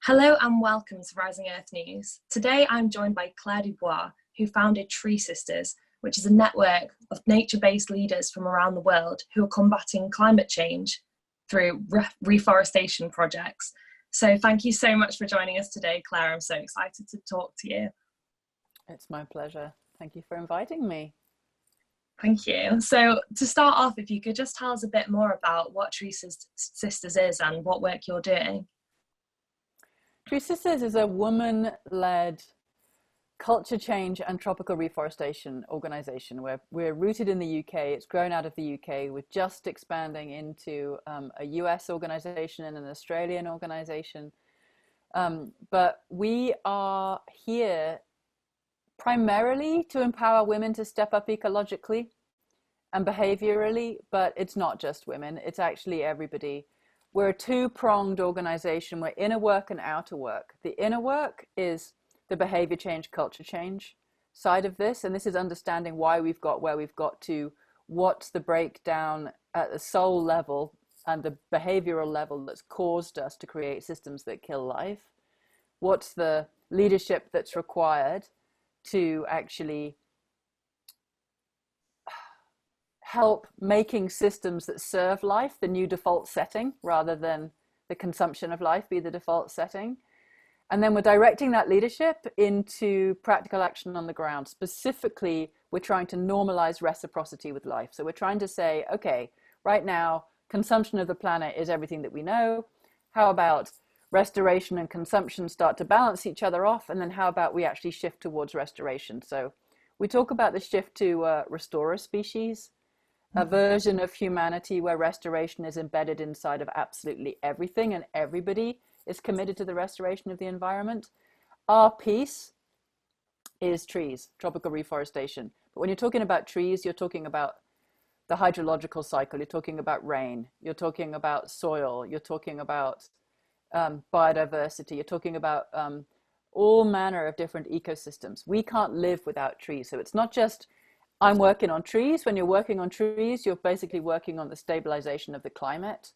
Hello and welcome to Rising Earth News. Today I'm joined by Clare DuBois, who founded TreeSisters, which is a network of nature-based leaders from around the world who are combating climate change through reforestation projects. So thank you so much for joining us today, Clare. I'm so excited to talk to you. It's my pleasure. Thank you for inviting me. Thank you. So to start off, if you could just tell us a bit more about what TreeSisters is and what work you're doing. TreeSisters is a woman-led culture change and tropical reforestation organization where we're rooted in the UK. It's grown out of the UK. We're just expanding into a US organization and an Australian organization. But we are here primarily to empower women to step up ecologically and behaviorally, but it's not just women, it's actually everybody. We're a two-pronged organization. We're inner work and outer work. The inner work is the behavior change, culture change side of this. And this is understanding why we've got where we've got to, what's the breakdown at the soul level and the behavioral level that's caused us to create systems that kill life. What's the leadership that's required to actually help making systems that serve life the new default setting rather than the consumption of life be the default setting. And then we're directing that leadership into practical action on the ground. Specifically, we're trying to normalize reciprocity with life. So we're trying to say, okay, right now, consumption of the planet is everything that we know. How about restoration and consumption start to balance each other off? And then how about we actually shift towards restoration? So we talk about the shift to restore a species, a version of humanity where restoration is embedded inside of absolutely everything and everybody is committed to the restoration of the environment. Our piece is trees, tropical reforestation. But when you're talking about trees, you're talking about the hydrological cycle, you're talking about rain, you're talking about soil, you're talking about biodiversity, you're talking about all manner of different ecosystems. We can't live without trees. So it's not just I'm working on trees. When you're working on trees, you're basically working on the stabilization of the climate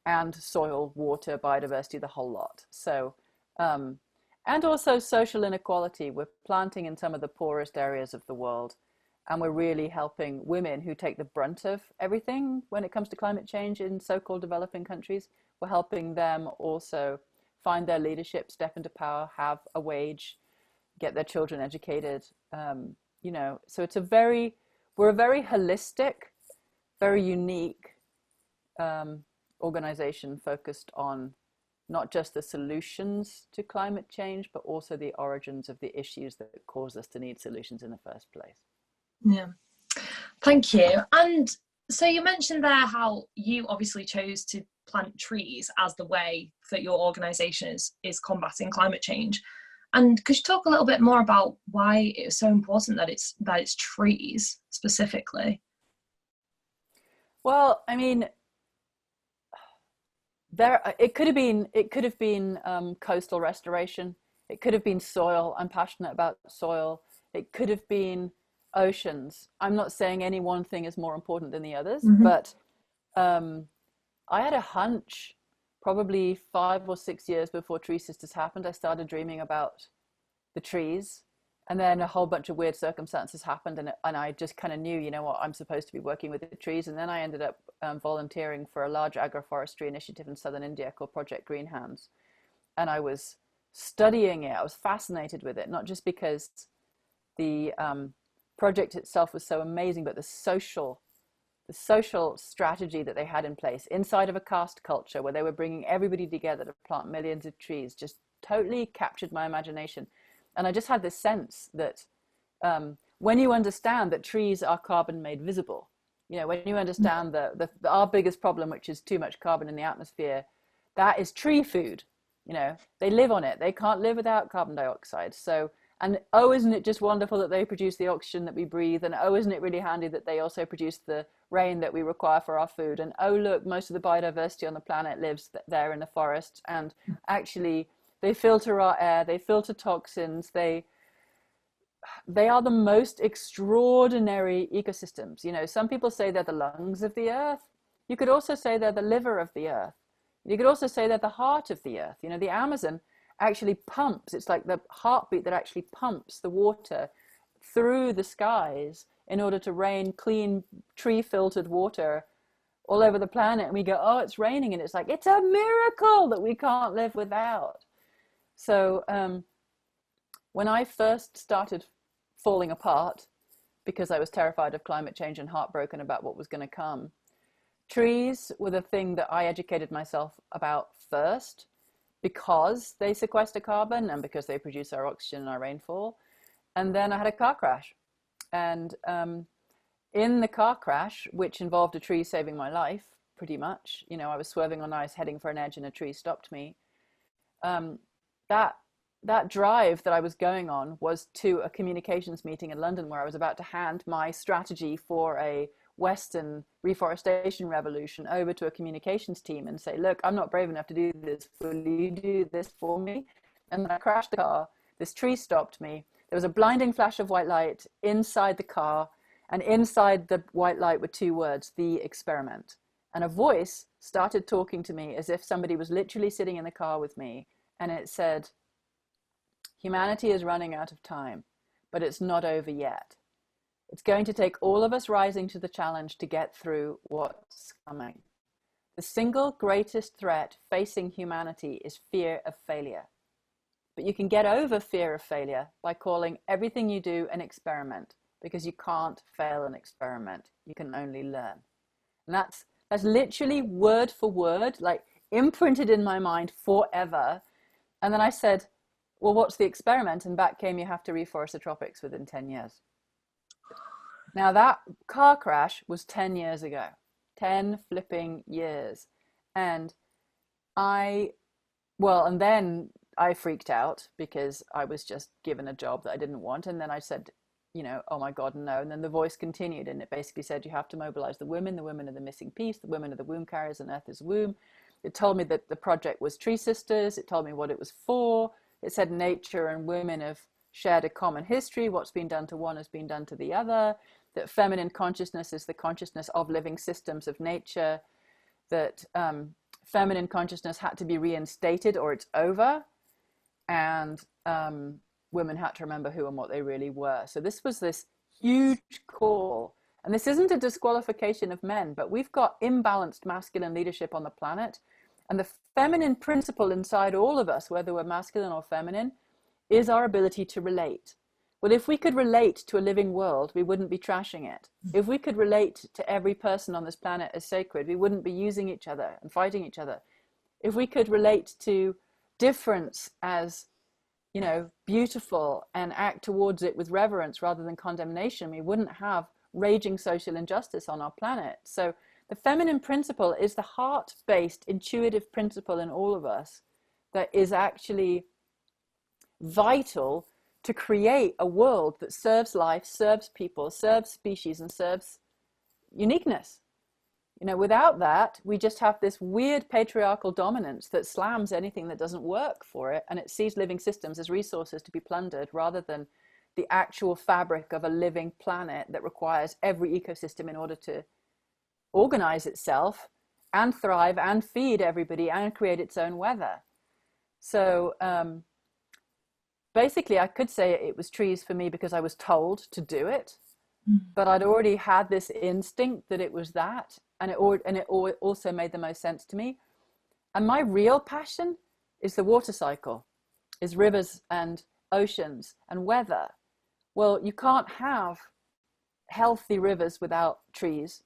and soil, water, biodiversity, the whole lot. So, and also social inequality. We're planting in some of the poorest areas of the world, and we're really helping women who take the brunt of everything when it comes to climate change in so-called developing countries. We're helping them also find their leadership, step into power, have a wage, get their children educated. You know, so it's we're a very holistic, very unique organization focused on not just the solutions to climate change, but also the origins of the issues that cause us to need solutions in the first place. Yeah, thank you. And so you mentioned there how you obviously chose to plant trees as the way that your organization is combating climate change. And could you talk a little bit more about why it's so important that it's trees specifically? Well, I mean, it could have been coastal restoration. It could have been soil. I'm passionate about soil. It could have been oceans. I'm not saying any one thing is more important than the others, but I had a hunch. Probably 5 or 6 years before TreeSisters happened, I started dreaming about the trees, and then a whole bunch of weird circumstances happened, and I just kind of knew, you know what, I'm supposed to be working with the trees. And then I ended up volunteering for a large agroforestry initiative in southern India called Project Green Hands, and I was studying it. I was fascinated with it, not just because the project itself was so amazing, but the social strategy that they had in place inside of a caste culture where they were bringing everybody together to plant millions of trees just totally captured my imagination. And I just had this sense that when you understand that trees are carbon made visible, you know, when you understand our biggest problem, which is too much carbon in the atmosphere, that is tree food. You know, they live on it. They can't live without carbon dioxide. So, and oh, isn't it just wonderful that they produce the oxygen that we breathe? And oh, isn't it really handy that they also produce the rain that we require for our food? And oh, look, most of the biodiversity on the planet lives there in the forests. And actually, they filter our air, they filter toxins, they are the most extraordinary ecosystems. You know, some people say they're the lungs of the earth. You could also say they're the liver of the earth. You could also say they're the heart of the earth. You know, the Amazon actually pumps. It's like the heartbeat that actually pumps the water through the skies in order to rain clean, tree filtered water all over the planet. And we go, oh, it's raining. And it's like, it's a miracle that we can't live without. So when I first started falling apart because I was terrified of climate change and heartbroken about what was going to come, trees were the thing that I educated myself about first, because they sequester carbon and because they produce our oxygen and our rainfall. And then I had a car crash. And in the car crash, which involved a tree saving my life, pretty much, you know, I was swerving on ice, heading for an edge, and a tree stopped me. That drive that I was going on was to a communications meeting in London, where I was about to hand my strategy for a Western reforestation revolution over to a communications team and say, look, I'm not brave enough to do this. Will you do this for me? And then I crashed the car. This tree stopped me. There was a blinding flash of white light inside the car, and inside the white light were two words: the experiment. And a voice started talking to me as if somebody was literally sitting in the car with me. And it said, humanity is running out of time, but it's not over yet. It's going to take all of us rising to the challenge to get through what's coming. The single greatest threat facing humanity is fear of failure. But you can get over fear of failure by calling everything you do an experiment, because you can't fail an experiment. You can only learn. And that's literally word for word, like imprinted in my mind forever. And then I said, well, what's the experiment? And back came, you have to reforest the tropics within 10 years. Now that car crash was 10 years ago, 10 flipping years. And then I freaked out because I was just given a job that I didn't want. And then I said, you know, oh my God, no. And then the voice continued, and it basically said, you have to mobilize the women. The women are the missing piece. The women are the womb carriers, and Earth is womb. It told me that the project was TreeSisters. It told me what it was for. It said nature and women have shared a common history. What's been done to one has been done to the other. That feminine consciousness is the consciousness of living systems of nature. That feminine consciousness had to be reinstated or it's over. And women had to remember who and what they really were. So this was this huge call. And this isn't a disqualification of men, but we've got imbalanced masculine leadership on the planet. And the feminine principle inside all of us, whether we're masculine or feminine, is our ability to relate. Well, if we could relate to a living world, we wouldn't be trashing it. If we could relate to every person on this planet as sacred, we wouldn't be using each other and fighting each other. If we could relate to difference as, you know, beautiful and act towards it with reverence rather than condemnation, we wouldn't have raging social injustice on our planet. So the feminine principle is the heart-based intuitive principle in all of us that is actually vital to create a world that serves life, serves people, serves species, and serves uniqueness. You know, without that, we just have this weird patriarchal dominance that slams anything that doesn't work for it, and it sees living systems as resources to be plundered rather than the actual fabric of a living planet that requires every ecosystem in order to organize itself and thrive and feed everybody and create its own weather. So basically, I could say it was trees for me because I was told to do it, but I'd already had this instinct that it was that, and it also made the most sense to me. And my real passion is the water cycle, is rivers and oceans and weather. Well, you can't have healthy rivers without trees.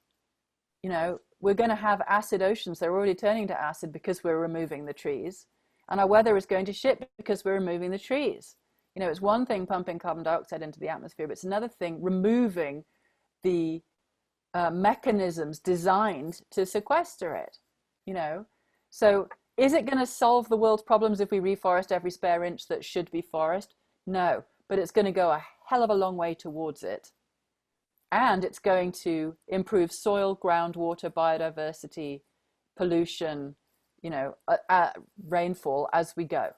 You know, we're going to have acid oceans. They're already turning to acid because we're removing the trees. And our weather is going to shit because we're removing the trees. You know, it's one thing pumping carbon dioxide into the atmosphere, but it's another thing removing the mechanisms designed to sequester it, you know. So is it going to solve the world's problems if we reforest every spare inch that should be forest? No, but it's going to go a hell of a long way towards it. And it's going to improve soil, groundwater, biodiversity, pollution, you know, rainfall as we go.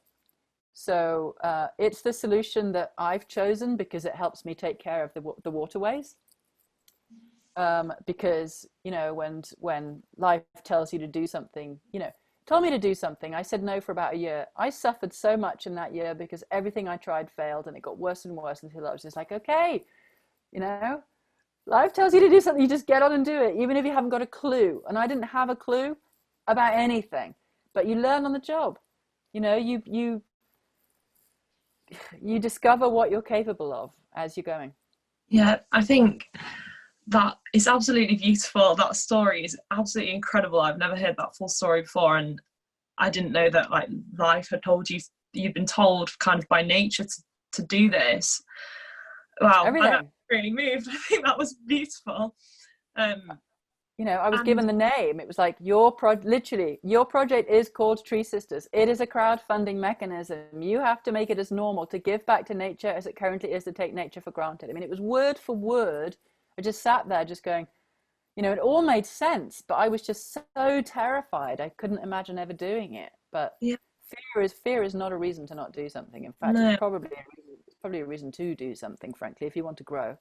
So it's the solution that I've chosen because it helps me take care of the waterways. Because, you know, when life tells you to do something, you know, told me to do something. I said no for about a year. I suffered so much in that year because everything I tried failed, and it got worse and worse until I was just like, okay, you know, life tells you to do something, you just get on and do it, even if you haven't got a clue. And I didn't have a clue about anything, but you learn on the job. You know, you discover what you're capable of as you're going. Yeah, I think that is absolutely beautiful. That story is absolutely incredible. I've never heard that full story before, and I didn't know that like life had told you, you've been told kind of by nature to do this. Wow, Everything. I'm really moved. I think that was beautiful. You know, I was given the name. It was like, literally, your project is called TreeSisters. It is a crowdfunding mechanism. You have to make it as normal to give back to nature as it currently is to take nature for granted. I mean, it was word for word. I just sat there just going, you know, it all made sense, but I was just so terrified. I couldn't imagine ever doing it. But yeah, fear is not a reason to not do something. In fact, no. It's probably a reason to do something, frankly, if you want to grow.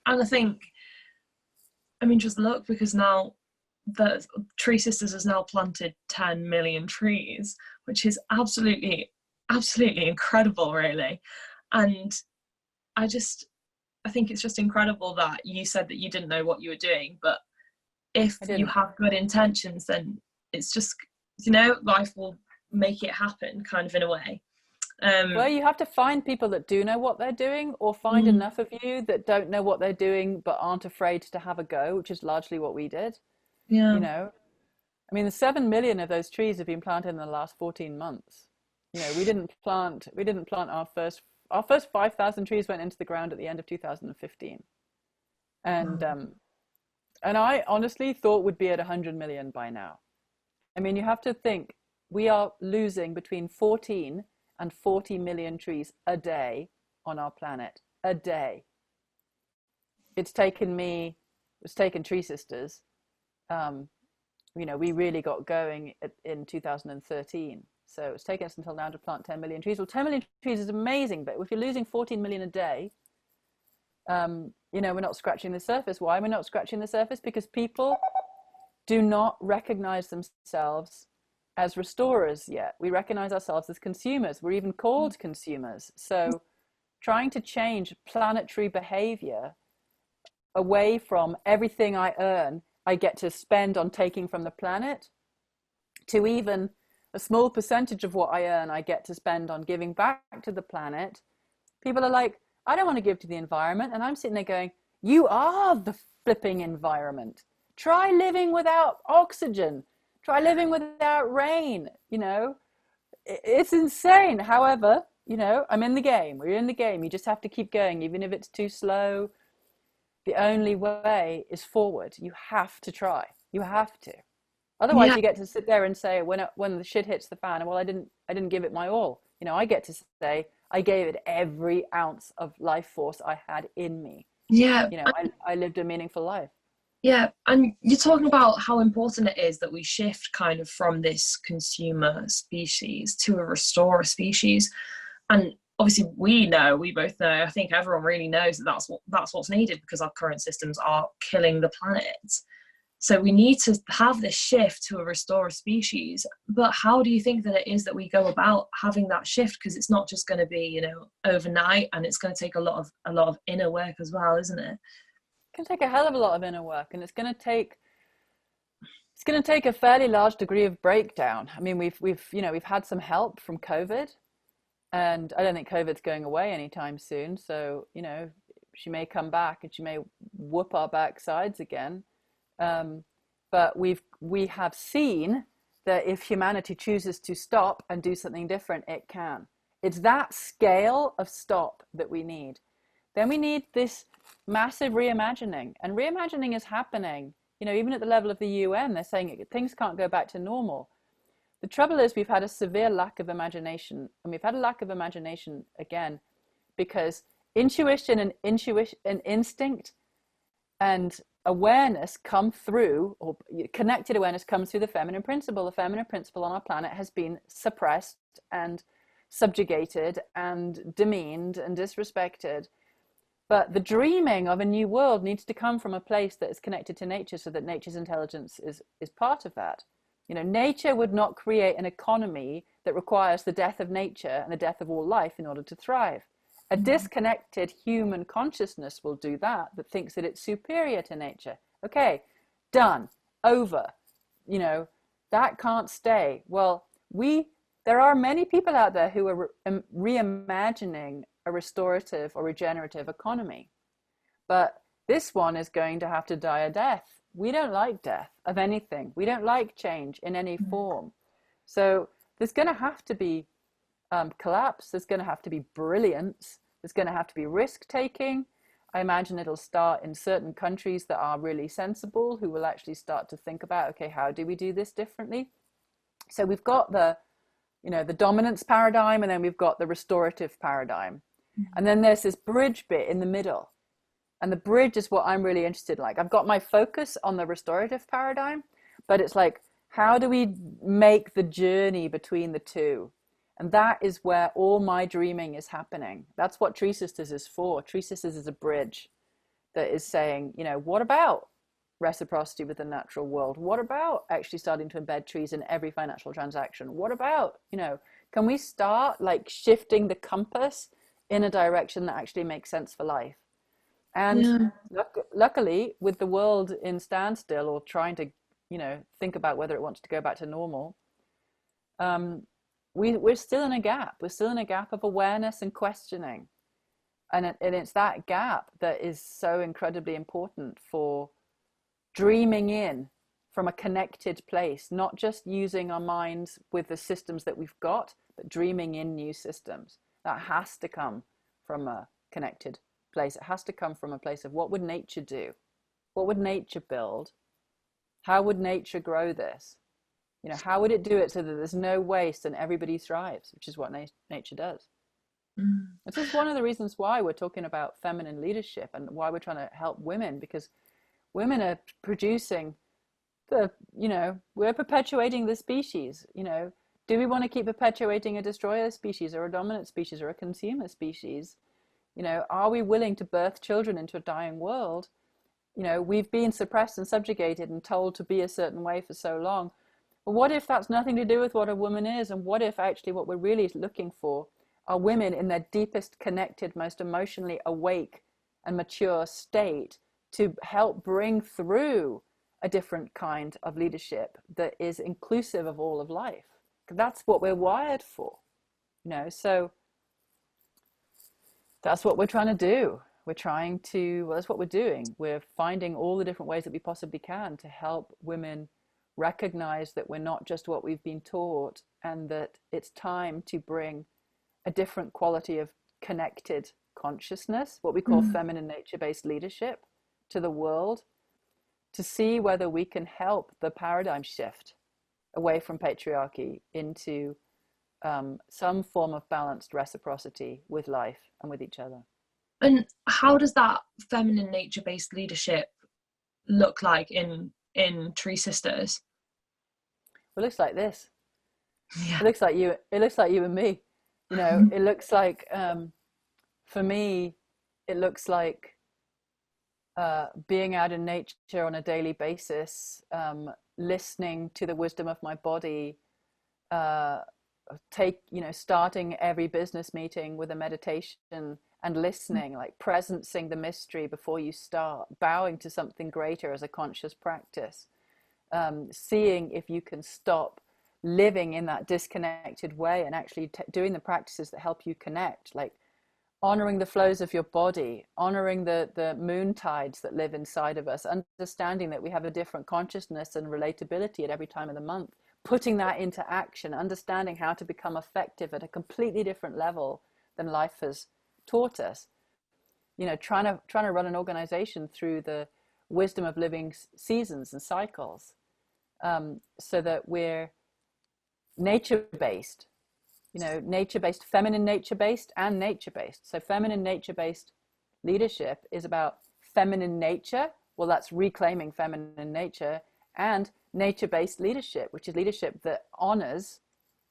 And I think, I mean, just look, because now the TreeSisters has now planted 10 million trees, which is absolutely incredible, really. And I think it's just incredible that you said that you didn't know what you were doing, but if you have good intentions, then it's just, you know, life will make it happen, kind of, in a way. Well, you have to find people that do know what they're doing, or find enough of you that don't know what they're doing but aren't afraid to have a go, which is largely what we did. Yeah. You know, I mean, the 7 million of those trees have been planted in the last 14 months. You know, we didn't plant our first 5,000 trees went into the ground at the end of 2015. And I honestly thought we'd be at 100 million by now. I mean, you have to think, we are losing between 14 and 40 million trees a day on our planet, a day. It's taken TreeSisters, you know, we really got going in 2013. So it's taken us until now to plant 10 million trees. Well, 10 million trees is amazing, but if you're losing 14 million a day, you know, we're not scratching the surface. Why we're not scratching the surface? Because people do not recognize themselves as restorers yet. We recognize ourselves as consumers. We're even called consumers. So trying to change planetary behavior away from everything I earn, I get to spend on taking from the planet, to even a small percentage of what I earn, I get to spend on giving back to the planet. People are like, I don't want to give to the environment. And I'm sitting there going, you are the flipping environment. Try living without oxygen. Try living without rain. You know, it's insane. However, you know, I'm in the game. We're in the game. You just have to keep going, even if it's too slow. The only way is forward. You have to try. You have to. Otherwise, you get to sit there and say, when the shit hits the fan, well, I didn't give it my all. You know, I get to say, I gave it every ounce of life force I had in me. Yeah. You know, I lived a meaningful life. Yeah, and you're talking about how important it is that we shift kind of from this consumer species to a restorer species. And obviously we both know, I think everyone really knows that that's what's needed, because our current systems are killing the planet. So we need to have this shift to a restorer species. But how do you think that it is that we go about having that shift? Because it's not just going to be, you know, overnight, and it's going to take a lot of inner work as well, isn't it? It can take a hell of a lot of inner work, and it's going to take a fairly large degree of breakdown. I mean, we've had some help from COVID, and I don't think COVID's going away anytime soon. So, you know, she may come back and she may whoop our backsides again. But we have seen that if humanity chooses to stop and do something different, it can. It's that scale of stop that we need. Then we need this massive reimagining, and reimagining is happening. You know, even at the level of the UN, they're saying things can't go back to normal. The trouble is, we've had a severe lack of imagination, and we've had a lack of imagination again, because intuition and instinct and awareness come through, or connected awareness comes through the feminine principle. The feminine principle on our planet has been suppressed and subjugated and demeaned and disrespected. But the dreaming of a new world needs to come from a place that is connected to nature, so that nature's intelligence is part of that. You know, nature would not create an economy that requires the death of nature and the death of all life in order to thrive. A disconnected human consciousness will do that thinks that it's superior to nature. Okay, done, over. You know, that can't stay. Well, there are many people out there who are reimagining a restorative or regenerative economy. But this one is going to have to die a death. We don't like death of anything. We don't like change in any form. So there's going to have to be collapse. There's going to have to be brilliance. There's going to have to be risk taking. I imagine it'll start in certain countries that are really sensible, who will actually start to think about, okay, how do we do this differently? So we've got the dominance paradigm, and then we've got the restorative paradigm. And then there's this bridge bit in the middle. And the bridge is what I'm really interested in. Like, I've got my focus on the restorative paradigm, but it's like, how do we make the journey between the two? And that is where all my dreaming is happening. That's what TreeSisters is for. TreeSisters is a bridge that is saying, you know, what about reciprocity with the natural world? What about actually starting to embed trees in every financial transaction? What about, you know, can we start like shifting the compass in a direction that actually makes sense for life? And luckily, with the world in standstill or trying to, you know, think about whether it wants to go back to normal, we're still in a gap. We're still in a gap of awareness and questioning. And it's that gap that is so incredibly important for dreaming in from a connected place, not just using our minds with the systems that we've got, but dreaming in new systems. That has to come from a connected place. It has to come from a place of, what would nature do? What would nature build? How would nature grow this? You know, how would it do it so that there's no waste and everybody thrives, which is what nature does. This is one of the reasons why we're talking about feminine leadership and why we're trying to help women, because women are producing we're perpetuating the species. You know, do we want to keep perpetuating a destroyer species or a dominant species or a consumer species? You know, are we willing to birth children into a dying world? You know, we've been suppressed and subjugated and told to be a certain way for so long. But what if that's nothing to do with what a woman is? And what if actually what we're really looking for are women in their deepest connected, most emotionally awake and mature state to help bring through a different kind of leadership that is inclusive of all of life? That's what we're wired for, you know. So that's what we're trying to do. That's what we're doing. We're finding all the different ways that we possibly can to help women recognize that we're not just what we've been taught, and that it's time to bring a different quality of connected consciousness, what we call feminine nature-based leadership, to the world, to see whether we can help the paradigm shift away from patriarchy into some form of balanced reciprocity with life and with each other. And how does that feminine nature-based leadership look like in TreeSisters? Well, it looks like this. Yeah. It looks like you and me. You know, it looks like, for me, it looks like being out in nature on a daily basis, listening to the wisdom of my body, starting every business meeting with a meditation and listening, like presencing the mystery before you start, bowing to something greater as a conscious practice, seeing if you can stop living in that disconnected way and actually doing the practices that help you connect, like honoring the flows of your body, honoring the moon tides that live inside of us, understanding that we have a different consciousness and relatability at every time of the month, putting that into action, understanding how to become effective at a completely different level than life has taught us. You know, trying to run an organization through the wisdom of living seasons and cycles, so that we're nature-based, you know, nature-based, feminine nature-based and nature-based. So feminine nature-based leadership is about feminine nature. Well, that's reclaiming feminine nature, and nature-based leadership, which is leadership that honors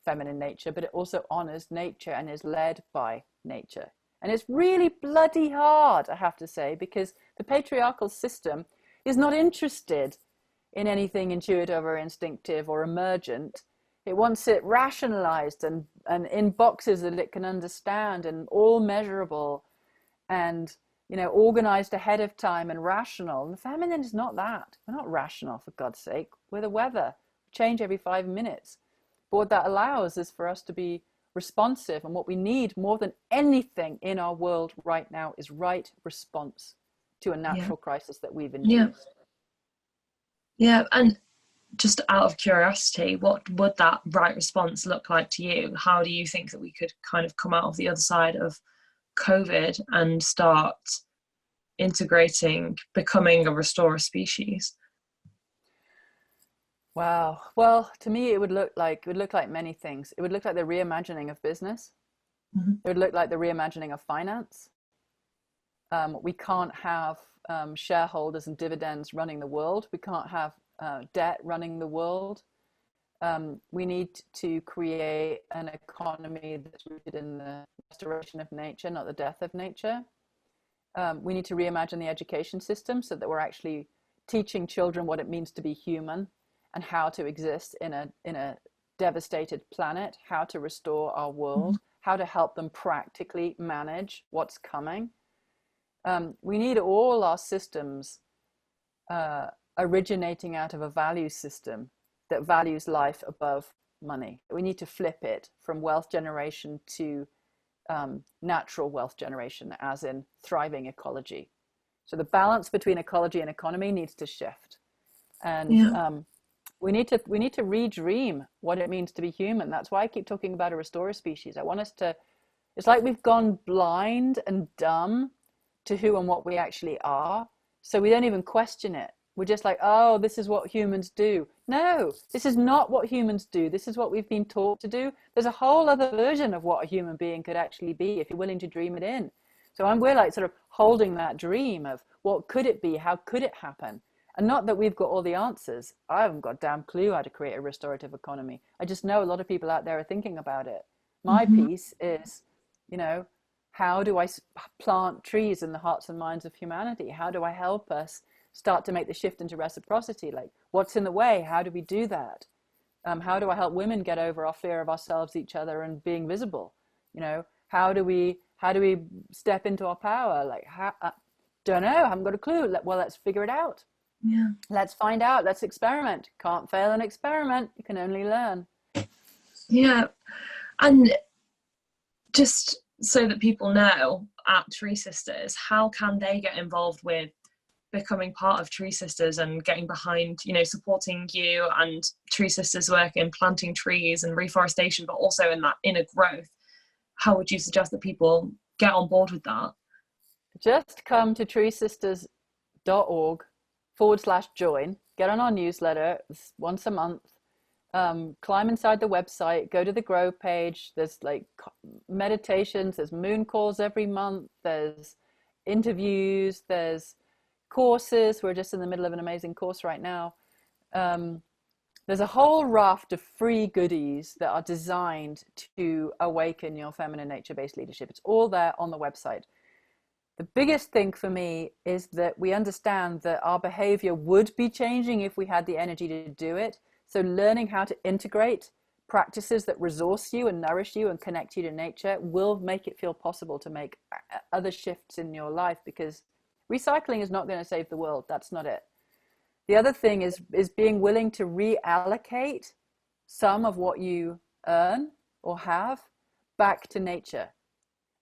feminine nature, but it also honors nature and is led by nature. And it's really bloody hard, I have to say, because the patriarchal system is not interested in anything intuitive or instinctive or emergent. It wants it rationalized and in boxes that it can understand and all measurable and, you know, organized ahead of time and rational. And the feminine is not that. We're not rational, for God's sake. We're the weather. We change every 5 minutes. But what that allows is for us to be responsive. And what we need more than anything in our world right now is right response to a natural crisis that we've induced. Yeah. And just out of curiosity, what would that right response look like to you? How do you think that we could kind of come out of the other side of COVID and start integrating, becoming a restorer species? Wow. Well, to me, it would look like many things. It would look like the reimagining of business. Mm-hmm. It would look like the reimagining of finance. We can't have shareholders and dividends running the world. We can't have debt running the world. We need to create an economy that's rooted in the restoration of nature, not the death of nature. We need to reimagine the education system so that we're actually teaching children what it means to be human and how to exist in a devastated planet, how to restore our world, how to help them practically manage what's coming. We need all our systems originating out of a value system that values life above money. We need to flip it from wealth generation to natural wealth generation, as in thriving ecology. So the balance between ecology and economy needs to shift. And we need to redream what it means to be human. That's why I keep talking about a restorer species. I want us to, it's like we've gone blind and dumb to who and what we actually are. So we don't even question it. We're just like, oh, this is what humans do. No, this is not what humans do. This is what we've been taught to do. There's a whole other version of what a human being could actually be if you're willing to dream it in. So we're like sort of holding that dream of what could it be? How could it happen? And not that we've got all the answers. I haven't got a damn clue how to create a restorative economy. I just know a lot of people out there are thinking about it. My piece is, you know, how do I plant trees in the hearts and minds of humanity? How do I help us start to make the shift into reciprocity? Like, what's in the way? How do we do that? How do I help women get over our fear of ourselves, each other, and being visible? You know, how do we step into our power? Like, don't know. I haven't got a clue. Well, let's figure it out. Yeah. Let's find out. Let's experiment. Can't fail an experiment. You can only learn. Yeah. And just so that people know, at TreeSisters, how can they get involved with becoming part of TreeSisters and getting behind, you know, supporting you and TreeSisters work in planting trees and reforestation, but also in that inner growth? How would you suggest that people get on board with that? Just come to treesisters.org/join, get on our newsletter once a month, climb inside the website, go to the grow page. There's like meditations, there's moon calls every month, there's interviews, there's courses. We're just in the middle of an amazing course right now. There's a whole raft of free goodies that are designed to awaken your feminine nature-based leadership. It's all there on the website. The biggest thing for me is that we understand that our behavior would be changing if we had the energy to do it. So learning how to integrate practices that resource you and nourish you and connect you to nature will make it feel possible to make other shifts in your life, because recycling is not going to save the world. That's not it. The other thing is being willing to reallocate some of what you earn or have back to nature.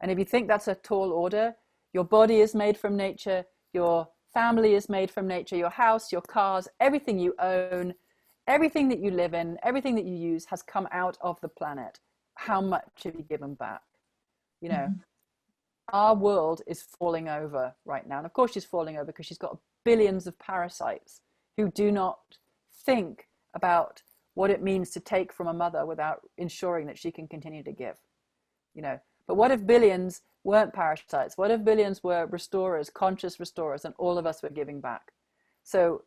And if you think that's a tall order, your body is made from nature, your family is made from nature, your house, your cars, everything you own, everything that you live in, everything that you use has come out of the planet. How much have you given back? You know, our world is falling over right now. And of course she's falling over because she's got billions of parasites who do not think about what it means to take from a mother without ensuring that she can continue to give. You know, but what if billions weren't parasites? What if billions were restorers, conscious restorers, and all of us were giving back? So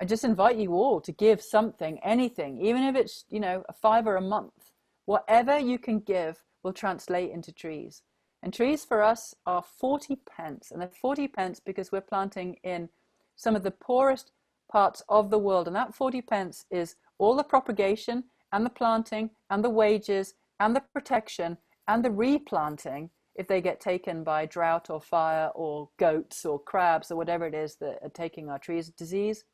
I just invite you all to give something, anything, even if it's, you know, $5 a month. Whatever you can give will translate into trees. And trees for us are 40 pence. And they're 40 pence because we're planting in some of the poorest parts of the world. And that 40 pence is all the propagation and the planting and the wages and the protection and the replanting if they get taken by drought or fire or goats or crabs or whatever it is that are taking our trees, disease.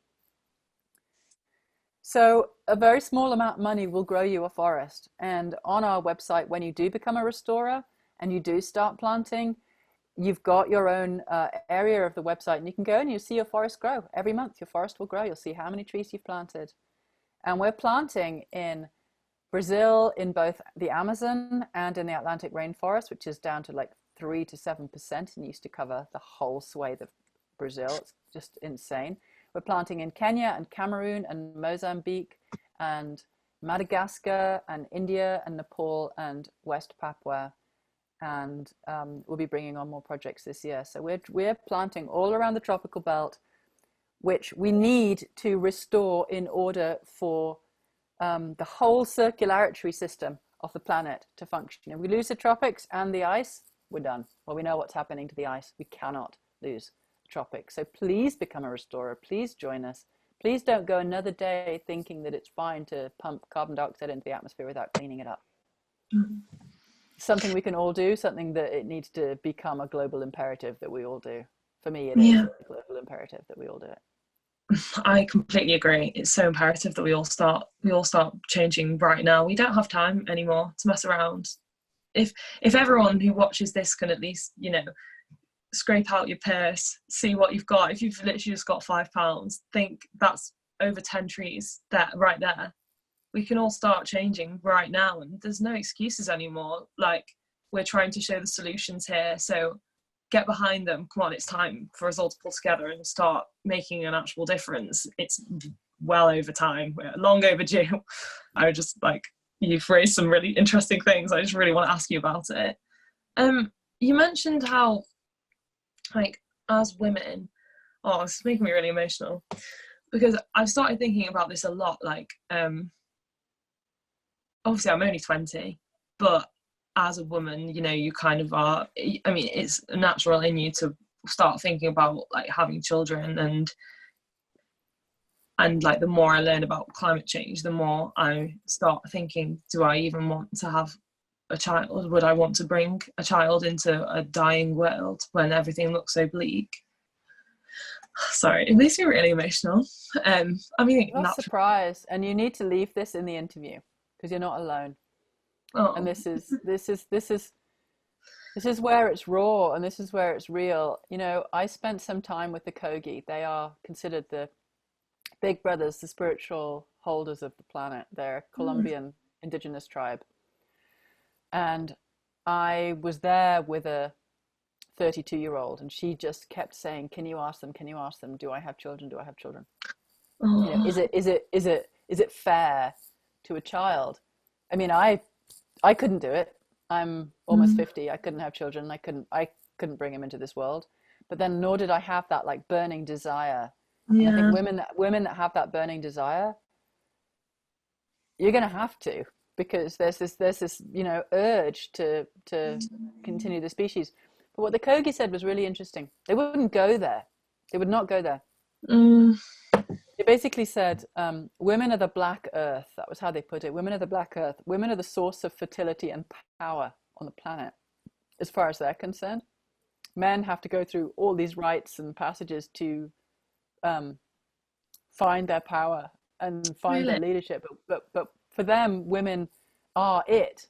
So a very small amount of money will grow you a forest. And on our website, when you do become a restorer and you do start planting, you've got your own area of the website, and you can go and you see your forest grow. Every month your forest will grow. You'll see how many trees you've planted. And we're planting in Brazil, in both the Amazon and in the Atlantic rainforest, which is down to like 3 to 7% and used to cover the whole swathe of Brazil. It's just insane. We're planting in Kenya and Cameroon and Mozambique and Madagascar and India and Nepal and West Papua. And we'll be bringing on more projects this year. So we're planting all around the tropical belt, which we need to restore in order for the whole circulatory system of the planet to function. If we lose the tropics and the ice, we're done. Well, we know what's happening to the ice. We cannot lose the tropics. So please become a restorer. Please join us. Please don't go another day thinking that it's fine to pump carbon dioxide into the atmosphere without cleaning it up. Mm-hmm. Something we can all do, something that it needs to become a global imperative that we all do. For me, it is a global imperative that we all do it. I completely agree. It's so imperative that we all start changing right now. We don't have time anymore to mess around. If everyone who watches this can at least, scrape out your purse, see what you've got. If you've literally just got £5, think that's over 10 trees right there. We can all start changing right now, and there's no excuses anymore. Like, we're trying to show the solutions here, so get behind them. Come on, it's time for us all to pull together and start making an actual difference. It's well over time. We're long overdue. I would just you've raised some really interesting things. I just really want to ask you about it. You mentioned how, as women, this is making me really emotional, because I've started thinking about this a lot. Obviously I'm only 20, but as a woman, you kind of are, it's natural in you to start thinking about having children, and the more I learn about climate change, the more I start thinking, do I even want to have a child? Would I want to bring a child into a dying world when everything looks so bleak? Sorry, it makes me really emotional. Not surprised, and you need to leave this in the interview because you're not alone. Oh. And this is where it's raw, and this is where it's real. I spent some time with the Kogi. They are considered the big brothers, the spiritual holders of the planet. They're a Colombian indigenous tribe. And I was there with a 32-year-old, and she just kept saying, can you ask them, do I have children? Oh. Is it fair to a child? I couldn't do it. I'm almost 50. I couldn't have children. I couldn't bring them into this world. But then nor did I have that burning desire. Yeah. And I think women that have that burning desire, you're going to have to, because there's this urge to continue the species. But what the Kogi said was really interesting. They wouldn't go there. They would not go there. They basically said, women are the black earth. That was how they put it. Women are the black earth. Women are the source of fertility and power on the planet, as far as they're concerned. Men have to go through all these rites and passages to find their power and find their leadership. But for them, women are it,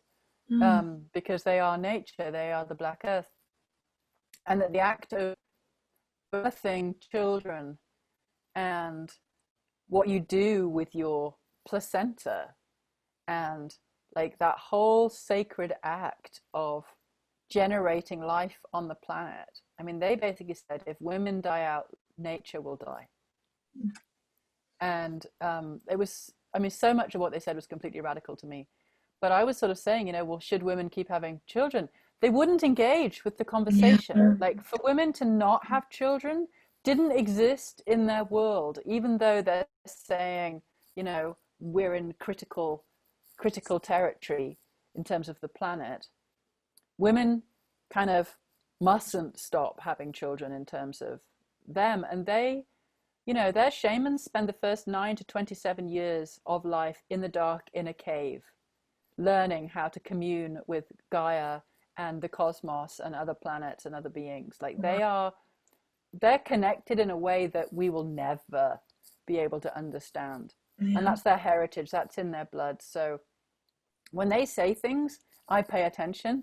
because they are nature. They are the black earth. And that the act of birthing children and what you do with your placenta and that whole sacred act of generating life on the planet. They basically said, if women die out, nature will die. And it was, so much of what they said was completely radical to me. But I was sort of saying, well, should women keep having children? They wouldn't engage with the conversation. Yeah. For women to not have children didn't exist in their world, even though they're saying, we're in critical territory in terms of the planet. Women kind of mustn't stop having children in terms of them. And they You know, their shamans spend the first 9 to 27 years of life in the dark in a cave, learning how to commune with Gaia and the cosmos and other planets and other beings. Like they're connected in a way that we will never be able to understand. And that's their heritage, that's in their blood. So when they say things, I pay attention,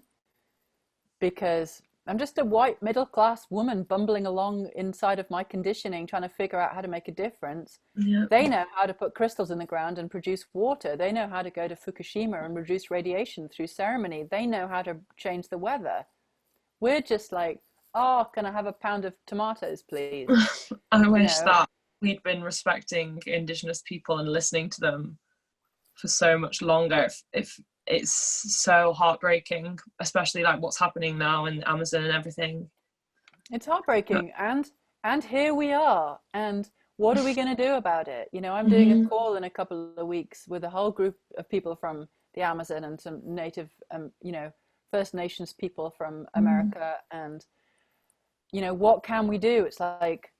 because I'm just a white middle-class woman bumbling along inside of my conditioning, trying to figure out how to make a difference. They know how to put crystals in the ground and produce water. They know how to go to Fukushima and reduce radiation through ceremony. They know how to change the weather. We're just like, oh, can I have a pound of tomatoes, please? I wish that we'd been respecting Indigenous people and listening to them for so much longer. If it's so heartbreaking, especially like what's happening now in the Amazon and everything. It's heartbreaking, and here we are, and what are we going to do about it? You know, I'm doing a call in a couple of weeks with a whole group of people from the Amazon and some native, you know, First Nations people from America, and you know, what can we do? It's like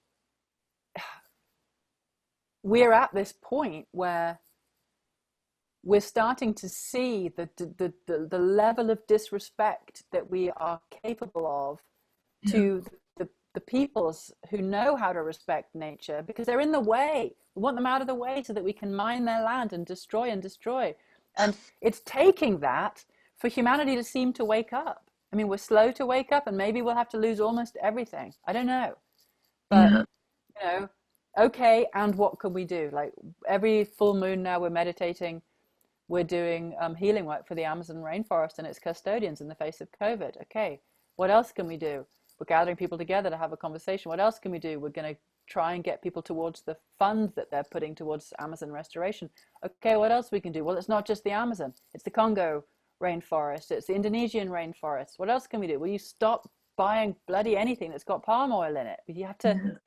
we're at this point where we're starting to see the level of disrespect that we are capable of to the peoples who know how to respect nature, because they're in the way. We want them out of the way so that we can mine their land and destroy. And it's taking that for humanity to seem to wake up. I mean, we're slow to wake up, and maybe we'll have to lose almost everything. I don't know. But, you know, okay, and what can we do? Like every full moon now we're meditating. We're doing healing work for the Amazon rainforest and its custodians in the face of COVID. Okay, what else can we do? We're gathering people together to have a conversation. What else can we do? We're going to try and get people towards the fund that they're putting towards Amazon restoration. Okay, what else we can do? Well, it's not just the Amazon. It's the Congo rainforest. It's the Indonesian rainforest. What else can we do? Will you stop buying bloody anything that's got palm oil in it? You have to...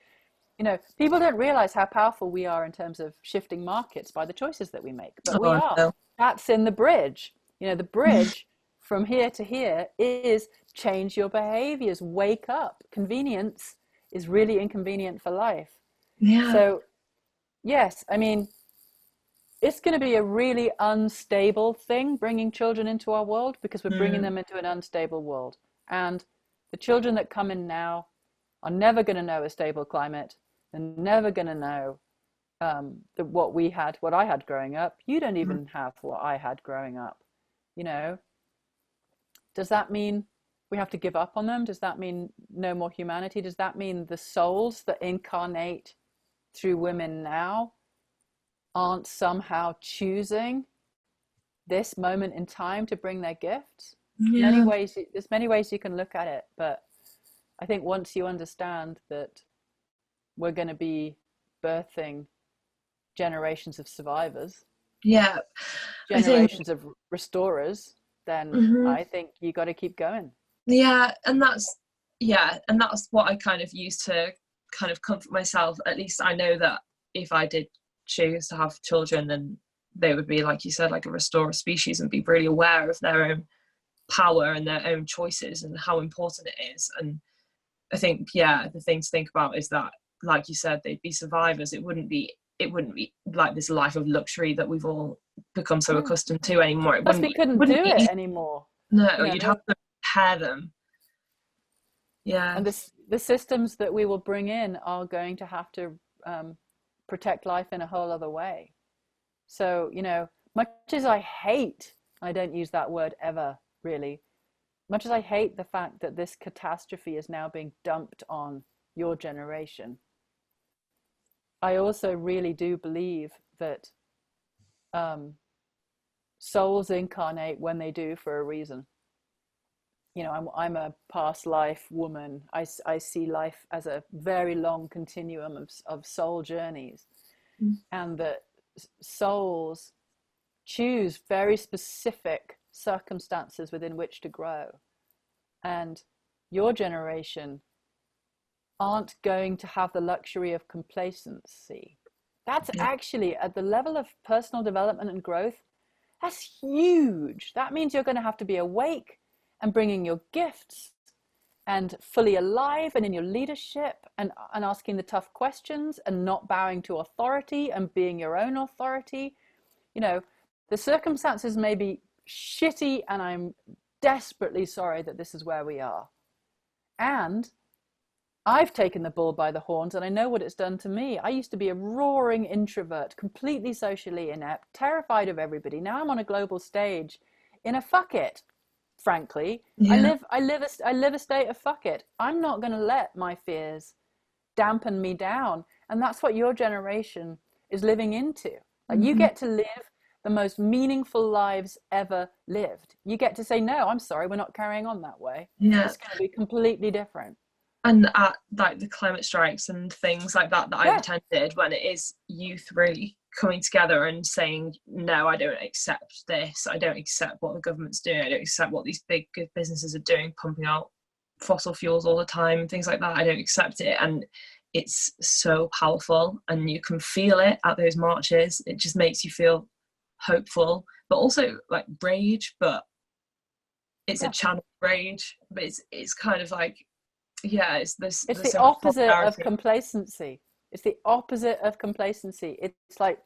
You know, people don't realize how powerful we are in terms of shifting markets by the choices that we make, but we are. No. That's in the bridge. You know, the bridge from here to here is change your behaviors, wake up. Convenience is really inconvenient for life. So, yes, I mean, it's going to be a really unstable thing, bringing children into our world, because we're bringing them into an unstable world. And the children that come in now are never going to know a stable climate. They're never going to know what I had growing up. You don't even have what I had growing up. You know, does that mean we have to give up on them? Does that mean no more humanity? Does that mean the souls that incarnate through women now aren't somehow choosing this moment in time to bring their gifts? There's many ways you can look at it, but I think once you understand that we're going to be birthing generations of survivors, generations of restorers, then I think you got to keep going. And that's what I kind of use to kind of comfort myself. At least I know that if I did choose to have children, then they would be, like you said, like a restorer species, and be really aware of their own power and their own choices and how important it is. And I think the thing to think about is that, like you said, they'd be survivors. It wouldn't be like this life of luxury that we've all become so accustomed to anymore. Plus we couldn't do it anymore. No, you'd have to prepare them. And the systems that we will bring in are going to have to protect life in a whole other way. So, you know, much as I don't use that word ever, really, much as I hate the fact that this catastrophe is now being dumped on your generation, I also really do believe that souls incarnate when they do for a reason. You know, I'm a past life woman. I see life as a very long continuum of soul journeys, and that souls choose very specific circumstances within which to grow. And your generation aren't going to have the luxury of complacency. That's actually, at the level of personal development and growth, that's huge. That means you're going to have to be awake and bringing your gifts and fully alive and in your leadership, and asking the tough questions and not bowing to authority and being your own authority. You know, the circumstances may be shitty, and I'm desperately sorry that this is where we are. And I've taken the bull by the horns, and I know what it's done to me. I used to be a roaring introvert, completely socially inept, terrified of everybody. Now I'm on a global stage in a fuck it, frankly. Yeah. I live a state of fuck it. I'm not going to let my fears dampen me down. And that's what your generation is living into. Like, you get to live the most meaningful lives ever lived. You get to say, no, I'm sorry, we're not carrying on that way. Yeah. It's going to be completely different. And at like the climate strikes and things like that I've attended, when it is youth really coming together and saying, no, I don't accept this, I don't accept what the government's doing, I don't accept what these big businesses are doing, pumping out fossil fuels all the time, things like that, I don't accept it. And it's so powerful, and you can feel it at those marches. It just makes you feel hopeful, but also like rage, but it's a channel rage, but it's kind of like, yeah, it's the opposite of complacency. It's the opposite of complacency. It's like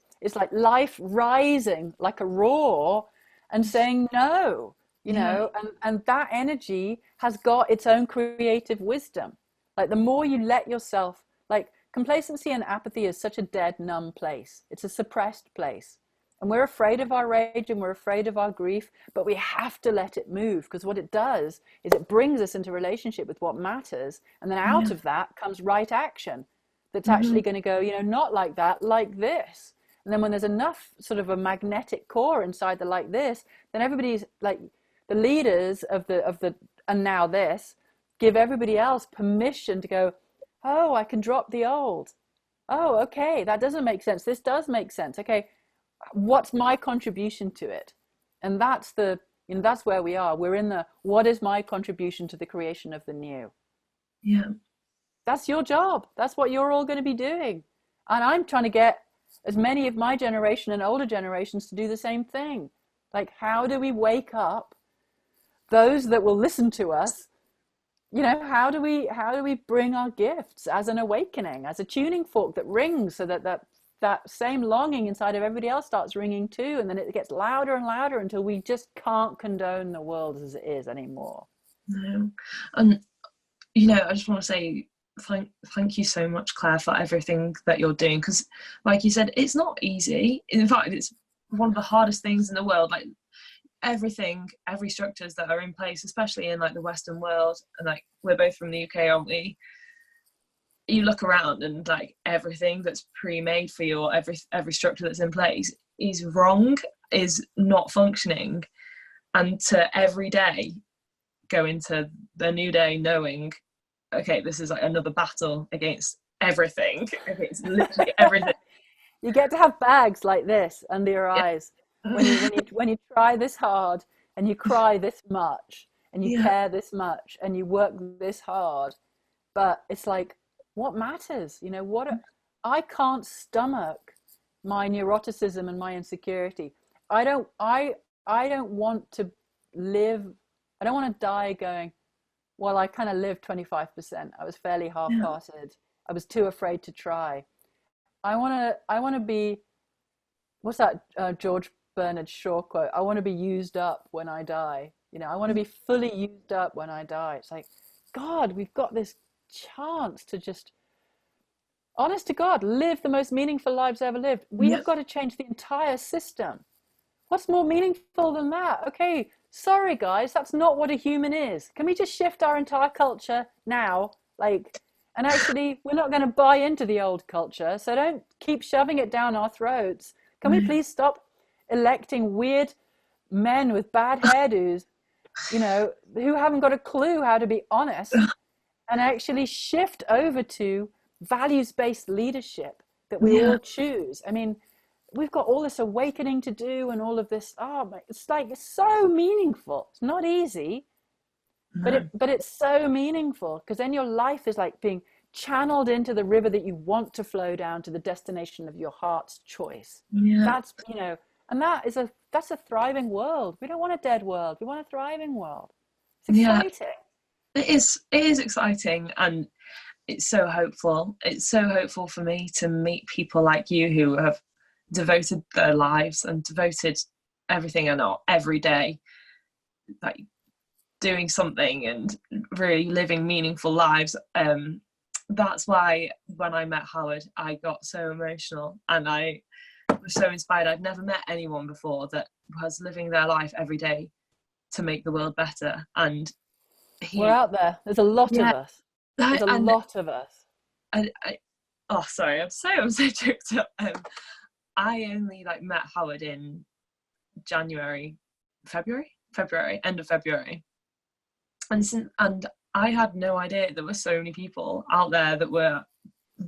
life rising like a roar and saying no, you know, and that energy has got its own creative wisdom. Like, the more you let yourself, like, complacency and apathy is such a dead, numb place. It's a suppressed place. And we're afraid of our rage and we're afraid of our grief, but we have to let it move, because what it does is it brings us into relationship with what matters. And then out of that comes right action that's actually going to go, you know, not like that, like this. And then when there's enough sort of a magnetic core inside the like this, then everybody's like, the leaders of the and now this give everybody else permission to go, oh, I can drop the old. Oh, okay, that doesn't make sense. This does make sense. Okay, what's my contribution to it? And that's that's where we are. We're in the, what is my contribution to the creation of the new? Yeah. That's your job. That's what you're all going to be doing. And I'm trying to get as many of my generation and older generations to do the same thing. Like, how do we wake up those that will listen to us? You know, how do we bring our gifts as an awakening, as a tuning fork that rings, so that same longing inside of everybody else starts ringing too, and then it gets louder and louder until we just can't condone the world as it is anymore. No. And, you know, I just want to say thank you so much, Claire, for everything that you're doing, because like you said, it's not easy. In fact, it's one of the hardest things in the world. Like, every structures that are in place, especially in like the Western world, and like, we're both from the UK, aren't we? You look around and like everything that's pre-made for you, or every structure that's in place is wrong, is not functioning. And to every day go into the new day knowing, okay, this is like another battle against everything, against literally everything. You get to have bags like this under your eyes when you try this hard, and you cry this much, and you care this much, and you work this hard. But it's like, what matters? You know, I can't stomach my neuroticism and my insecurity. I don't want to live, I don't want to die going, well, I kind of lived 25%. I was fairly half-hearted. I was too afraid to try. I want to be, what's that George Bernard Shaw quote? I want to be used up when I die. You know, I want to be fully used up when I die. It's like, God, we've got this chance to just, honest to God, live the most meaningful lives ever lived. We have got to change the entire system. What's more meaningful than that? Okay, sorry guys, that's not what a human is. Can we just shift our entire culture now? Like, and actually, we're not going to buy into the old culture, so don't keep shoving it down our throats. Can we please stop electing weird men with bad hairdos, you know, who haven't got a clue how to be honest, and actually shift over to values-based leadership that we all choose? I mean, we've got all this awakening to do and all of this. Oh, it's like, it's so meaningful. It's not easy, but it's so meaningful, because then your life is like being channeled into the river that you want to flow down to the destination of your heart's choice. That's, you know, and that's a thriving world. We don't want a dead world. We want a thriving world. It's exciting. it is exciting, and it's so hopeful. It's so hopeful for me to meet people like you who have devoted their lives and devoted everything and every day, like doing something and really living meaningful lives. That's why when I met Howard, I got so emotional and I was so inspired. I'd never met anyone before that was living their life every day to make the world better. And we're out there. There's a lot of us. There's a and lot of us. Oh, sorry, I'm so choked up. I only met Howard in February, end of February, and I had no idea there were so many people out there that were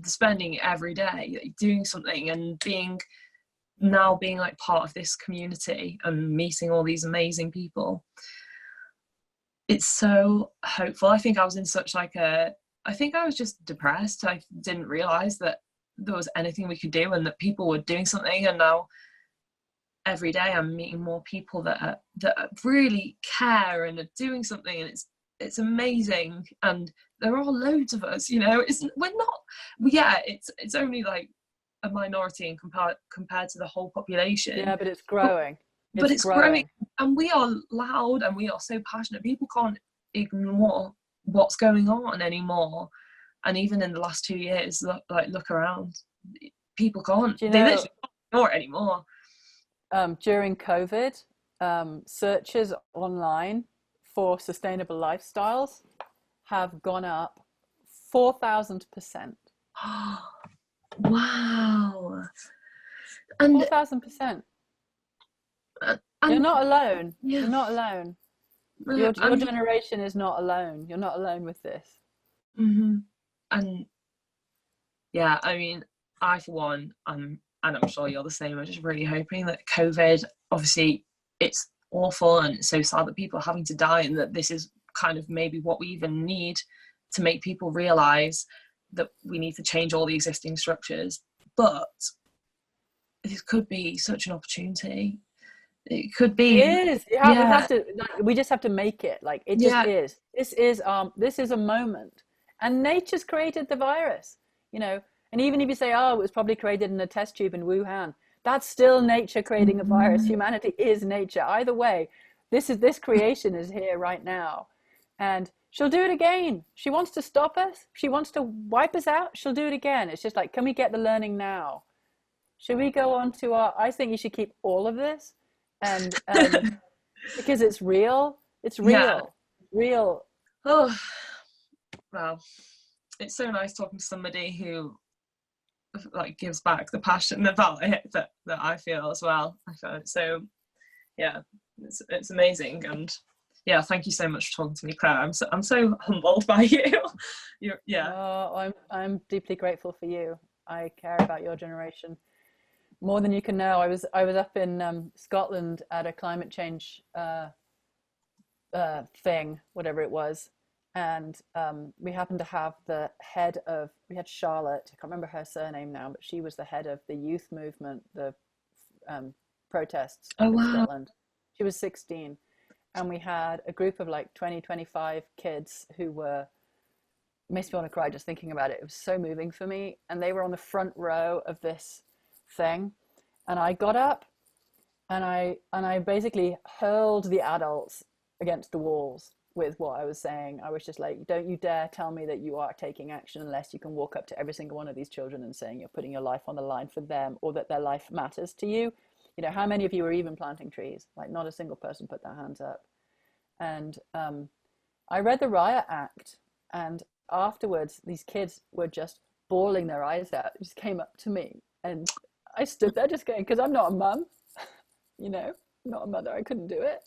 spending every day doing something and being part of this community and meeting all these amazing people. It's so hopeful. I think I was in such I think I was just depressed. I didn't realize that there was anything we could do and that people were doing something. And now every day I'm meeting more people that really care and are doing something, and it's amazing. And there are loads of us, it's only a minority compared to the whole population. Yeah, but it's growing. But it's growing, and we are loud and we are so passionate. People can't ignore what's going on anymore. And even in the last 2 years, look around, people can't. They literally can't ignore it anymore. During COVID, searches online for sustainable lifestyles have gone up 4,000%. Wow. And 4,000%. You're not alone. Yeah. You're not alone. Your generation is not alone. You're not alone with this. Mm-hmm. And yeah, I mean, I for one, and I'm sure you're the same, I'm just really hoping that COVID, obviously it's awful and it's so sad that people are having to die, and that this is kind of maybe what we even need to make people realise that we need to change all the existing structures. But this could be such an opportunity. It could be. It is. We just have to make it. It just is. This is a moment. And nature's created the virus, And even if you say, it was probably created in a test tube in Wuhan, that's still nature creating a virus. Humanity is nature. Either way, this creation is here right now. And she'll do it again. She wants to stop us. She wants to wipe us out. She'll do it again. It's just can we get the learning now? Should we go on to I think you should keep all of this. And because it's real. It's real. Yeah. Real. Oh, wow. It's so nice talking to somebody who gives back the passion about it that I feel as well. I feel it. So yeah, it's amazing. And yeah, thank you so much for talking to me, Claire. I'm so humbled by you. I'm deeply grateful for you. I care about your generation more than you can know. I was up in Scotland at a climate change thing, whatever it was, and we happened to have we had Charlotte, I can't remember her surname now, but she was the head of the youth movement, the protests in Scotland. She was 16, and we had a group of 20-25 kids who makes me want to cry just thinking about it. It was so moving for me, and they were on the front row of this thing, and I got up and I basically hurled the adults against the walls with what I was saying. I was just don't you dare tell me that you are taking action unless you can walk up to every single one of these children and saying you're putting your life on the line for them, or that their life matters to you. How many of you are even planting trees? Not a single person put their hands up. And I read the Riot Act, and afterwards these kids were just bawling their eyes out. They just came up to me, and I stood there just going, because I'm not a mum, not a mother, I couldn't do it.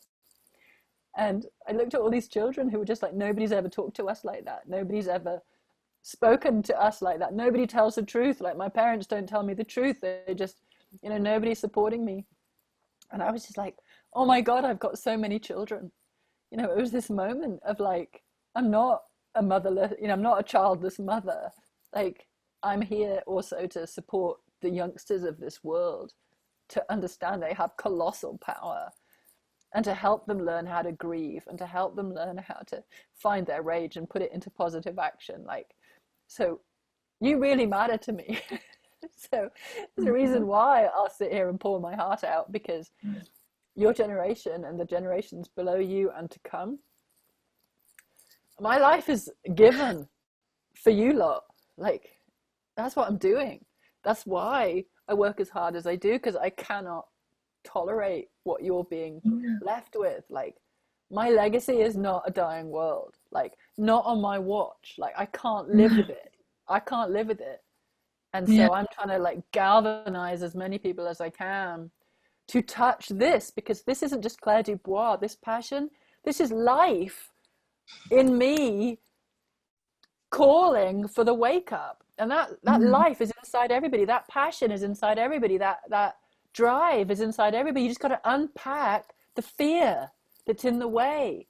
And I looked at all these children who were just nobody's ever talked to us like that. Nobody's ever spoken to us like that. Nobody tells the truth. My parents don't tell me the truth. They just, nobody's supporting me. And I was just oh my God, I've got so many children. It was this moment of I'm not a motherless, I'm not a childless mother. I'm here also to support the youngsters of this world to understand they have colossal power. and to help them learn how to grieve, and to help them learn how to find their rage and put it into positive action. Like, so you really matter to me. So there's a reason why I'll sit here and pour my heart out, because your generation and the generations below you and to come, my life is given for you lot. Like, that's what I'm doing. That's why I work as hard as I do, because I cannot tolerate what you're being left with. Like, my legacy is not a dying world. Like, not on my watch. Like, I can't live with it. I can't live with it. And so I'm trying to like galvanize as many people as I can to touch this, because this isn't just Clare DuBois, this passion, this is life in me calling for the wake up. And that life is inside everybody. That passion is inside everybody. That drive is inside everybody. You just got to unpack the fear that's in the way,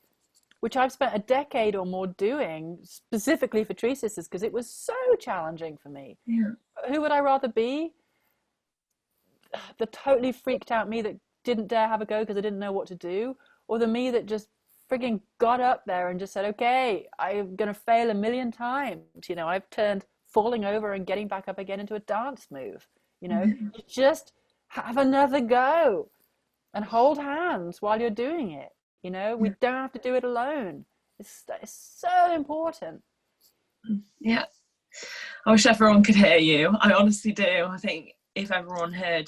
which I've spent a decade or more doing specifically for TreeSisters, because it was so challenging for me. Yeah. Who would I rather be? The totally freaked out me that didn't dare have a go because I didn't know what to do, or the me that just frigging got up there and just said, okay, I'm going to fail a million times. You know, I've turned falling over and getting back up again into a dance move. You know, you just have another go and hold hands while you're doing it. You know, we don't have to do it alone. It's so important. Yeah. I wish everyone could hear you. I honestly do. I think if everyone heard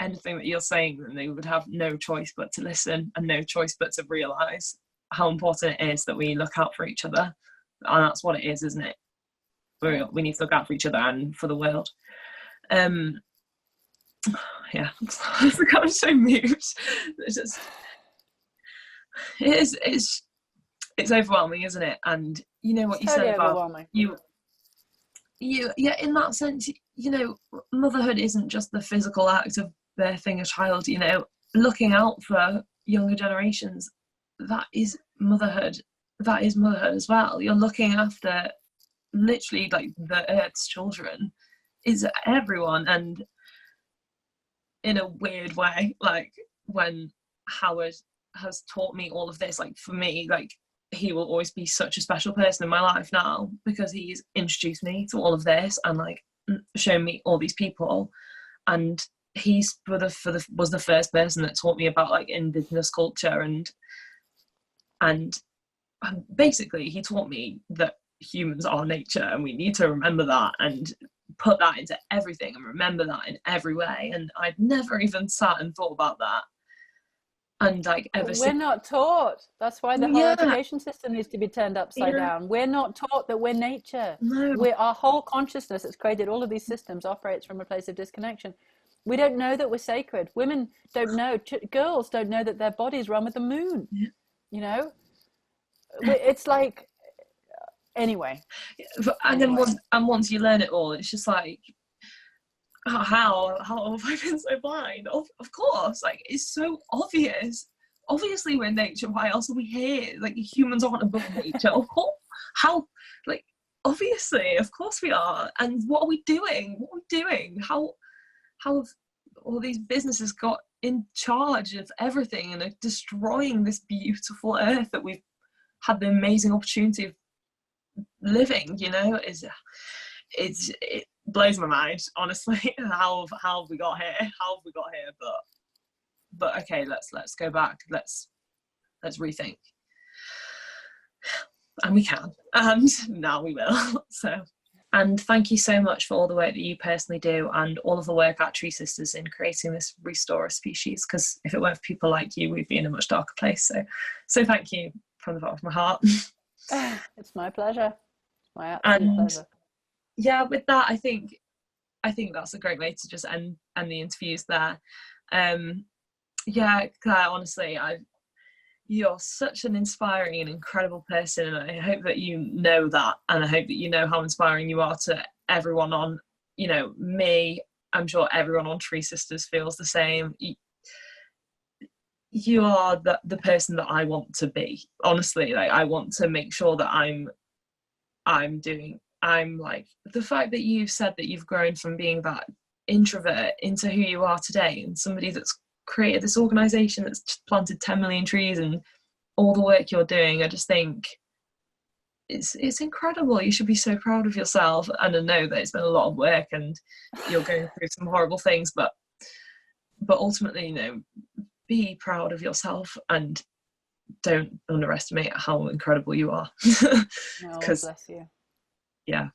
anything that you're saying, then they would have no choice but to listen, and no choice but to realise how important it is that we look out for each other. And that's what it is, isn't it? We need to look out for each other and for the world. Yeah, I'm so moved. It's overwhelming, isn't it? And you know what you said about you in that sense, you know, motherhood isn't just the physical act of birthing a child. You know, looking out for younger generations, that is motherhood as well. You're looking after literally like the earth's children, is everyone. And in a weird way, like when Howard has taught me all of this, like for me, like he will always be such a special person in my life now, because he's introduced me to all of this and like shown me all these people. And he's was the first person that taught me about like indigenous culture, and basically he taught me that humans are nature, and we need to remember that and put that into everything and remember that in every way. And I'd never even sat and thought about that. And like we're not taught. That's why the whole education system needs to be turned upside down. We're not taught that we're nature. No. Our whole consciousness that's created all of these systems operates from a place of disconnection. We don't know that we're sacred. Women don't know. Girls don't know that their bodies run with the moon. Yeah. You know, it's like, anyway. And then once you learn it all, it's just like, how have I been so blind? Of course, like it's so obvious. Obviously we're nature. Why else are we here? Like humans aren't above nature. Of course. How, like, obviously, of course we are. And what are we doing? How have all these businesses got in charge of everything and are destroying this beautiful earth that we've had the amazing opportunity of living? You know, it blows my mind, honestly. How have we got here? But okay, let's go back. Let's rethink, and we can, and now we will. So, and thank you so much for all the work that you personally do, and all of the work at TreeSisters in creating this restore of species. Because if it weren't for people like you, we'd be in a much darker place. So thank you from the bottom of my heart. It's my pleasure. It's my absolute pleasure. Yeah, with that, I think that's a great way to just end the interviews there. Yeah, Clare, honestly, you're such an inspiring and incredible person, and I hope that you know that, and I hope that you know how inspiring you are to everyone on, you know, me. I'm sure everyone on TreeSisters feels the same. You are the person that I want to be. Honestly, like I want to make sure that I'm like, the fact that you've said that you've grown from being that introvert into who you are today, and somebody that's created this organization that's planted 10 million trees, and all the work you're doing, I just think it's incredible. You should be so proud of yourself. And I know that it's been a lot of work and you're going through some horrible things, but ultimately, be proud of yourself and don't underestimate how incredible you are. No, bless you. Yeah.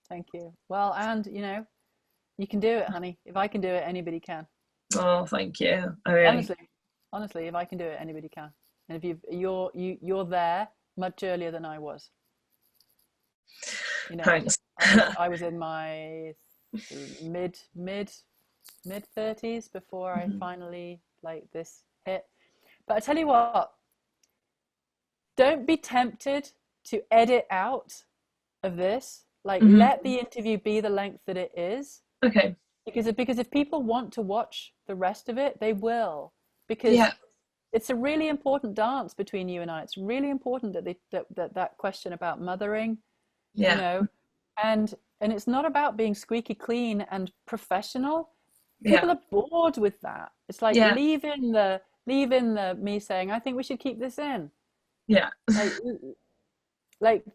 Thank you. Well, and you can do it, honey. If I can do it, anybody can. Oh, thank you. I mean, honestly, if I can do it, anybody can. And if you're there much earlier than I was. Thanks. I was in my mid 30s before I finally this hit. But I tell you what, don't be tempted to edit out of this. Let the interview be the length that it is. Okay. Because if people want to watch the rest of it, they will. Because it's a really important dance between you and I. It's really important that question about mothering, and it's not about being squeaky clean and professional. People are bored with that. It's like leave in the me saying, I think we should keep this in. Yeah.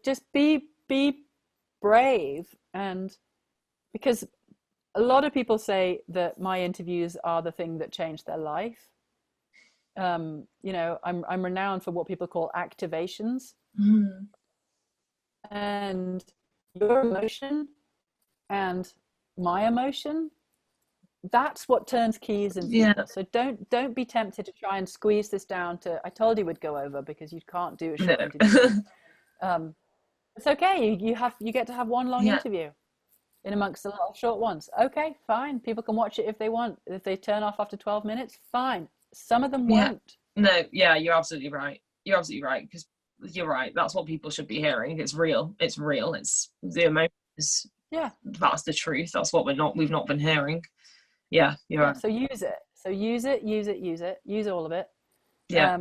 Just be brave. And because a lot of people say that my interviews are the thing that changed their life. I'm renowned for what people call activations. And your emotion and my emotion, that's what turns keys in people. So don't be tempted to try and squeeze this down to, I told you we'd go over, because you can't do a short interview. It's okay. You get to have one long interview in amongst a lot of short ones. Okay, fine. People can watch it if they want. If they turn off after 12 minutes, fine. Some of them won't. No, you're absolutely right. You're absolutely right, because you're right. That's what people should be hearing. It's real. It's the emotions. Yeah. That's the truth. That's what we've not been hearing. Yeah, you're right. So use it. Use all of it. Yeah.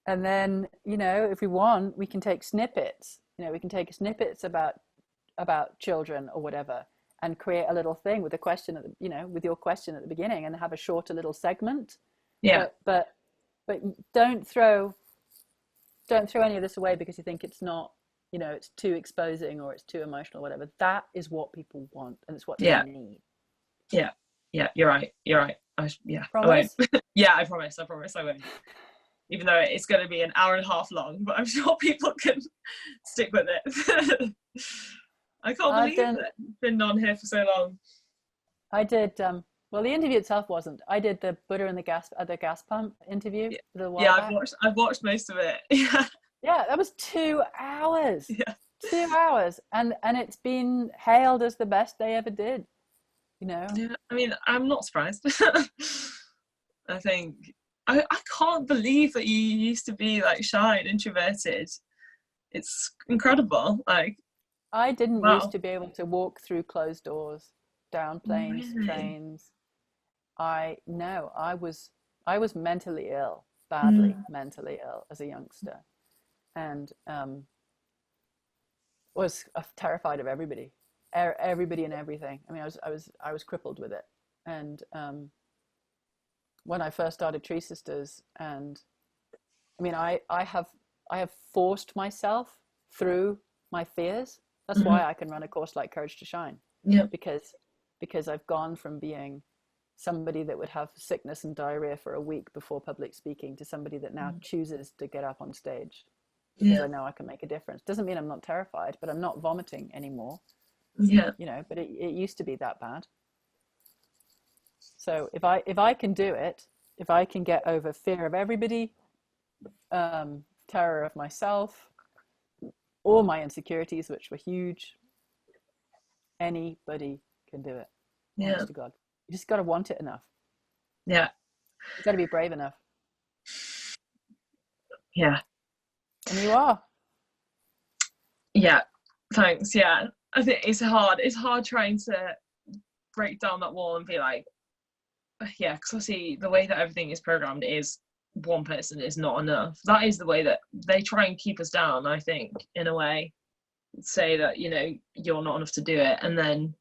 And then, if we want, we can take snippets. We can take snippets about children or whatever, and create a little thing with a question with your question at the beginning, and have a shorter little segment. Yeah. But don't throw any of this away because you think it's not, it's too exposing or it's too emotional or whatever. That is what people want, and it's what they need. Yeah. Yeah, you're right. Promise? I won't. Yeah, I promise I won't. Even though it's going to be an hour and a half long, but I'm sure people can stick with it. I can't believe that it's been on here for so long. I did, well, the interview itself wasn't. I did the Buddha and the gas pump interview. I've watched most of it. Yeah, that was 2 hours. Yeah. 2 hours. And it's been hailed as the best they ever did. Yeah, I mean, I'm not surprised. I think I can't believe that you used to be shy and introverted. It's incredible. I didn't used to be able to walk through closed doors, down planes, trains. I was mentally ill, badly mentally ill as a youngster, and was terrified of everybody and everything. I mean, I was crippled with it. And when I first started TreeSisters, and I mean, I have forced myself through my fears. That's why I can run a course like Courage to Shine. Yeah. Because I've gone from being somebody that would have sickness and diarrhea for a week before public speaking to somebody that now chooses to get up on stage. Because I know I can make a difference. Doesn't mean I'm not terrified, but I'm not vomiting anymore. Yeah. But it used to be that bad. So if I can do it, if I can get over fear of everybody, terror of myself, all my insecurities, which were huge, anybody can do it. Yeah. Honest to God. You just got to want it enough. Yeah. You got to be brave enough. Yeah. And you are. Yeah. Thanks. Yeah. I think it's hard. It's hard trying to break down that wall and be like, yeah, because I see the way that everything is programmed is one person is not enough. That is the way that they try and keep us down, I think, in a way. Say that, you're not enough to do it. And then,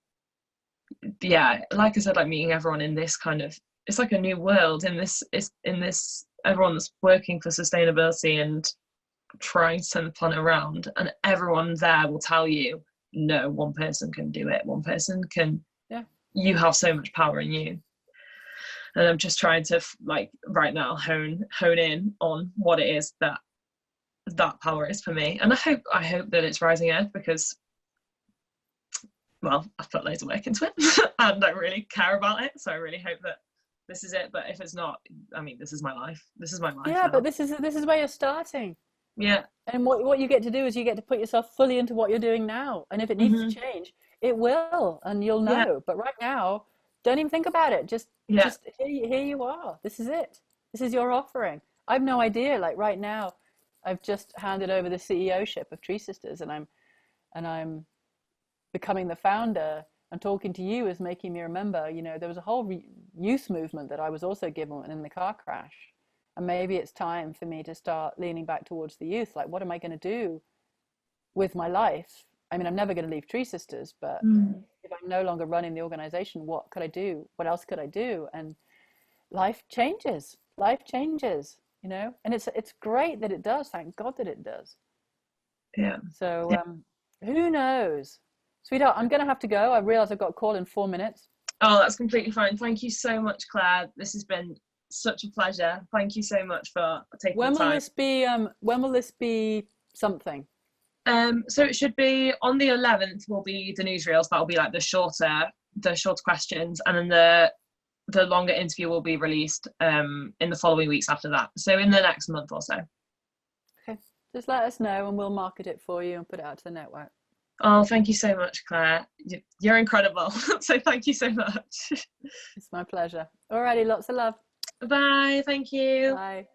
yeah, like I said, meeting everyone in this kind of it's like a new world in this everyone that's working for sustainability and trying to turn the planet around, and everyone there will tell you, no, one person can do it, one person can, Yeah, you have so much power in you. And I'm just trying to like right now hone in on what it is that power is for me. And I hope that it's Rising Earth, because, well, I've put loads of work into it and I really care about it, so I really hope that this is it. But if it's not, I mean, this is my life yeah, now. but this is where you're starting. Yeah. And what you get to do is you get to put yourself fully into what you're doing now. And if it needs to change, it will, and you'll know. Yeah. But right now, don't even think about it. Just here you are. This is it. This is your offering. I have no idea. Like right now, I've just handed over the CEO-ship of TreeSisters, and I'm becoming the founder. And talking to you is making me remember, you know, there was a whole youth movement that I was also given in the car crash. And maybe it's time for me to start leaning back towards the youth. Like, what am I going to do with my life? I mean, I'm never going to leave TreeSisters, but if I'm no longer running the organization, what could I do? What else could I do? And life changes. Life changes, you know? And it's great that it does. Thank God that it does. Yeah. So who knows? Sweetheart, I'm going to have to go. I realize I've got a call in 4 minutes. Oh, that's completely fine. Thank you so much, Claire. This has been such a pleasure. Thank you so much for taking the time. When will this be something? So it should be on the 11th will be the newsreels. That'll be like the shorter questions, and then the longer interview will be released in the following weeks after that. So in the next month or so. Okay. Just let us know and we'll market it for you and put it out to the network. Oh, thank you so much, Claire. You're incredible. So thank you so much. It's my pleasure. Alrighty, lots of love. Bye. Thank you. Bye.